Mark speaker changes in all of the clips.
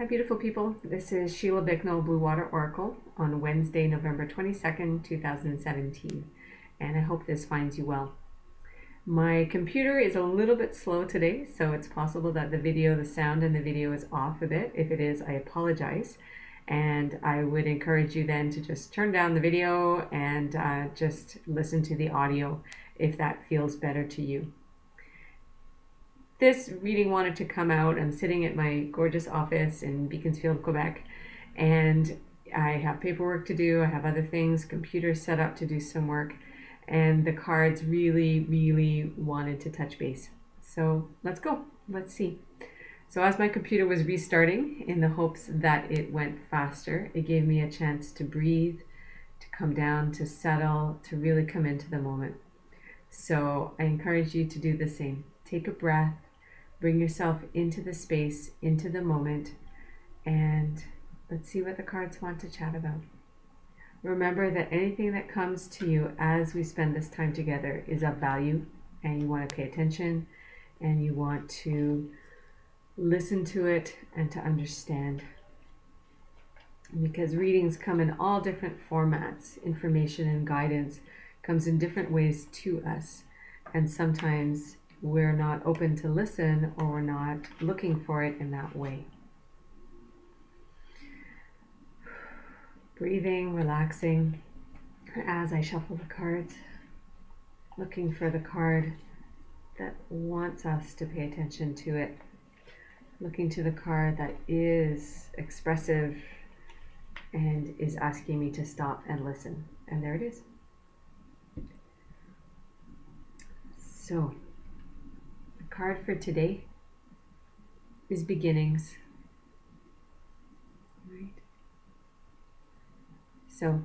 Speaker 1: Hi, beautiful people. This is Sheila Bicknell, BlueWater Oracle on Wednesday, November 22nd, 2017. And I hope this finds you well. My computer is a little bit slow today, so it's possible that the sound in the video is off a bit. If it is, I apologize. And I would encourage you then to just turn down the video and just listen to the audio if that feels better to you. This reading wanted to come out. I'm sitting at my gorgeous office in Beaconsfield, Quebec, and I have paperwork to do. I have other things, computers set up to do some work, and the cards really wanted to touch base. So let's go. Let's see. So as my computer was restarting in the hopes that it went faster, it gave me a chance to breathe, to come down, to settle, to really come into the moment. So I encourage you to do the same. Take a breath. Bring yourself into the space, into the moment, and let's see what the cards want to chat about. Remember that anything that comes to you as we spend this time together is of value, and you want to pay attention, and you want to listen to it and to understand. Because readings come in all different formats. Information and guidance comes in different ways to us, and sometimes we're not open to listen, or we're not looking for it in that way. Breathing, relaxing as I shuffle the cards, looking for the card that wants us to pay attention to it, looking to the card that is expressive and is asking me to stop and listen. And there it is. So, card for today is beginnings. Right. So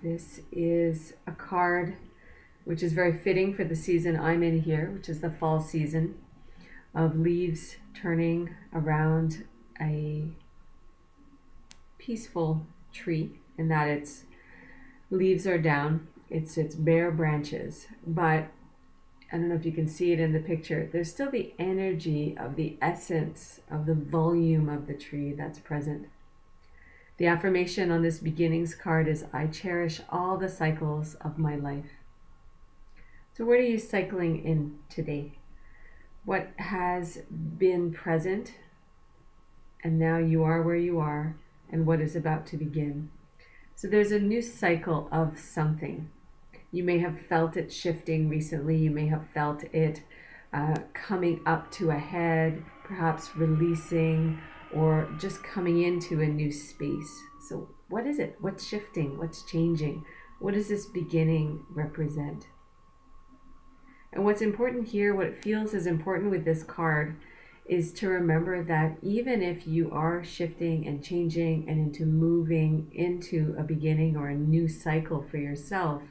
Speaker 1: this is a card which is very fitting for the season I'm in here, which is the fall season of leaves turning around a peaceful tree, in that its leaves are down, it's bare branches, but I don't know if you can see it in the picture, there's still the energy of the essence of the volume of the tree that's present. The affirmation on this beginnings card is, I cherish all the cycles of my life. So what are you cycling in today? What has been present and now you are where you are, and what is about to begin? So there's a new cycle of something. You may have felt it shifting recently. You may have felt it coming up to a head, perhaps releasing, or just coming into a new space. So what is it? What's shifting? What's changing? What does this beginning represent? And what's important here, what it feels is important with this card, is to remember that even if you are shifting and changing and into moving into a beginning or a new cycle for yourself,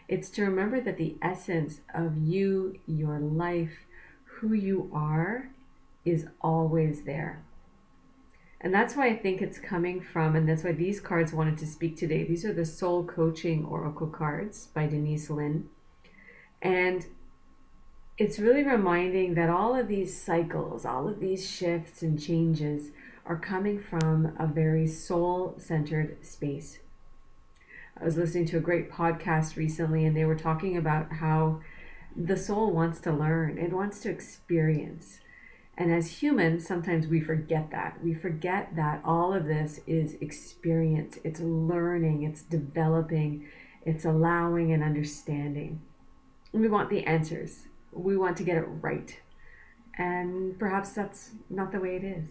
Speaker 1: it's to remember that the essence of you, your life, who you are, is always there. And that's why I think it's coming from, and that's why these cards wanted to speak today. These are the Soul Coaching Oracle cards by Denise Linn. And it's really reminding that all of these cycles, all of these shifts and changes are coming from a very soul-centered space. I was listening to a great podcast recently, and they were talking about how the soul wants to learn. It wants to experience. And as humans, sometimes we forget that. We forget that all of this is experience. It's learning. It's developing. It's allowing and understanding. And we want the answers. We want to get it right. And perhaps that's not the way it is.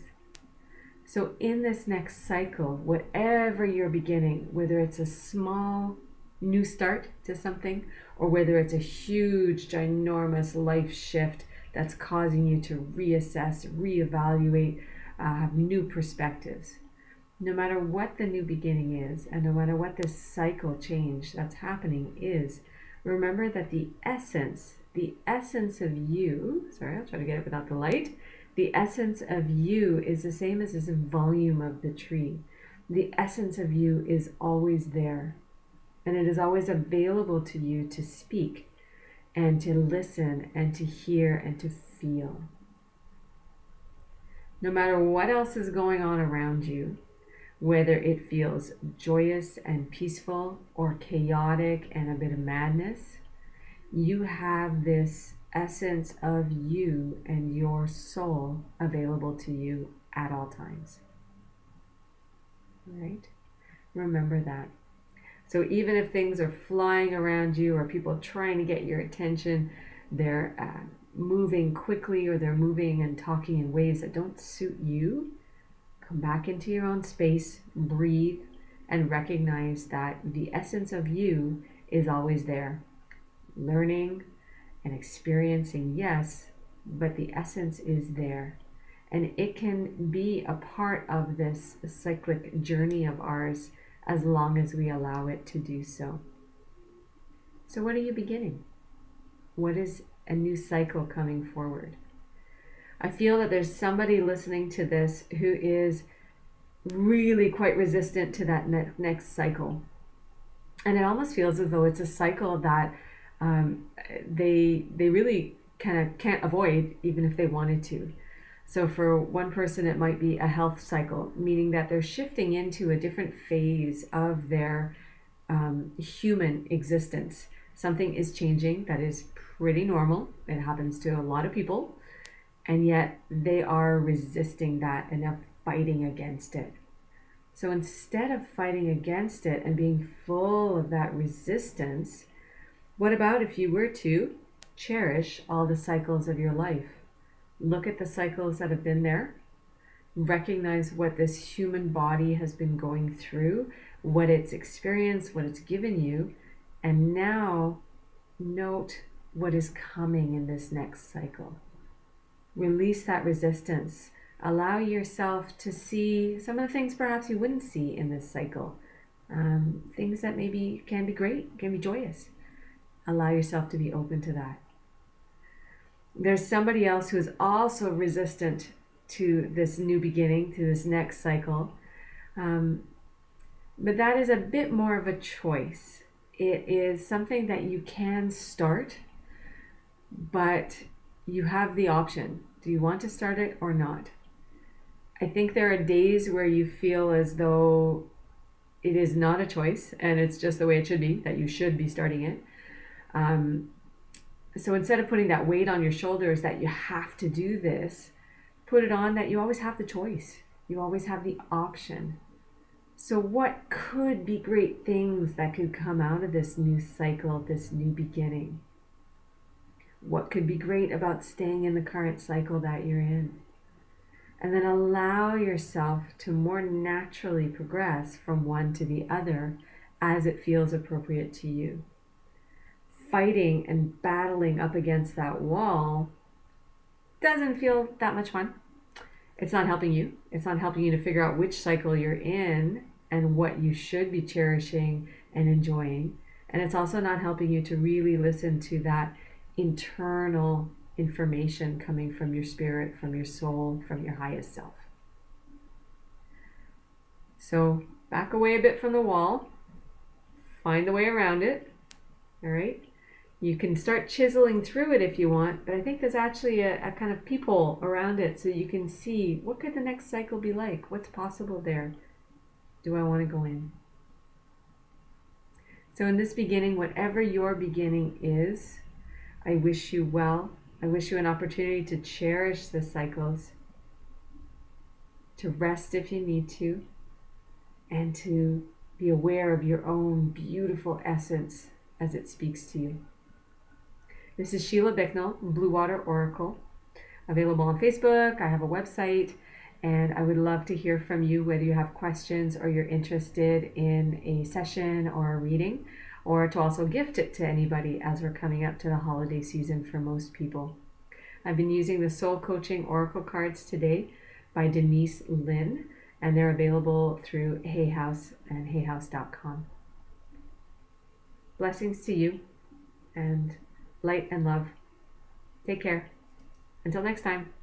Speaker 1: So in this next cycle, whatever you're beginning, whether it's a small new start to something, or whether it's a huge, ginormous life shift that's causing you to reassess, reevaluate, have new perspectives. No matter what the new beginning is, and no matter what this cycle change that's happening is, remember that the essence of you, sorry, I'll try to get it without the light, the essence of you is the same as this volume of the tree. The essence of you is always there, and it is always available to you to speak and to listen and to hear and to feel. No matter what else is going on around you, whether it feels joyous and peaceful or chaotic and a bit of madness, you have this essence of you and your soul available to you at all times. All right? Remember that. So even if things are flying around you or people trying to get your attention, they're moving quickly or they're moving and talking in ways that don't suit you, come back into your own space, breathe, and recognize that the essence of you is always there. Learning and experiencing, yes, but the essence is there. And it can be a part of this cyclic journey of ours as long as we allow it to do so. So what are you beginning? What is a new cycle coming forward? I feel that there's somebody listening to this who is really quite resistant to that next cycle. And it almost feels as though it's a cycle that they really kind of can't avoid even if they wanted to. So for one person, it might be a health cycle, meaning that they're shifting into a different phase of their human existence. Something is changing that is pretty normal. It happens to a lot of people, and yet they are resisting that and they're fighting against it. So instead of fighting against it and being full of that resistance, what about if you were to cherish all the cycles of your life? Look at the cycles that have been there. Recognize what this human body has been going through, what it's experienced, what it's given you, and now note what is coming in this next cycle. Release that resistance. Allow yourself to see some of the things perhaps you wouldn't see in this cycle. Things that maybe can be great, can be joyous. Allow yourself to be open to that. There's somebody else who is also resistant to this new beginning, to this next cycle. But that is a bit more of a choice. It is something that you can start, but you have the option. Do you want to start it or not? I think there are days where you feel as though it is not a choice and it's just the way it should be, that you should be starting it. So instead of putting that weight on your shoulders that you have to do this, put it on that you always have the choice. You always have the option. So what could be great things that could come out of this new cycle, this new beginning? What could be great about staying in the current cycle that you're in? And then allow yourself to more naturally progress from one to the other as it feels appropriate to you. Fighting and battling up against that wall doesn't feel that much fun. It's not helping you. It's not helping you to figure out which cycle you're in and what you should be cherishing and enjoying. And it's also not helping you to really listen to that internal information coming from your spirit, from your soul, from your highest self. So back away a bit from the wall. Find a way around it. All right. You can start chiseling through it if you want, but I think there's actually a kind of peephole around it so you can see what could the next cycle be like? What's possible there? Do I want to go in? So in this beginning, whatever your beginning is, I wish you well. I wish you an opportunity to cherish the cycles, to rest if you need to, and to be aware of your own beautiful essence as it speaks to you. This is Sheila Bicknell, BlueWater Oracle, available on Facebook. I have a website, and I would love to hear from you, whether you have questions or you're interested in a session or a reading, or to also gift it to anybody as we're coming up to the holiday season for most people. I've been using the Soul Coaching Oracle cards today by Denise Linn, and they're available through Hay House and hayhouse.com. Blessings to you, and light and love. Take care. Until next time.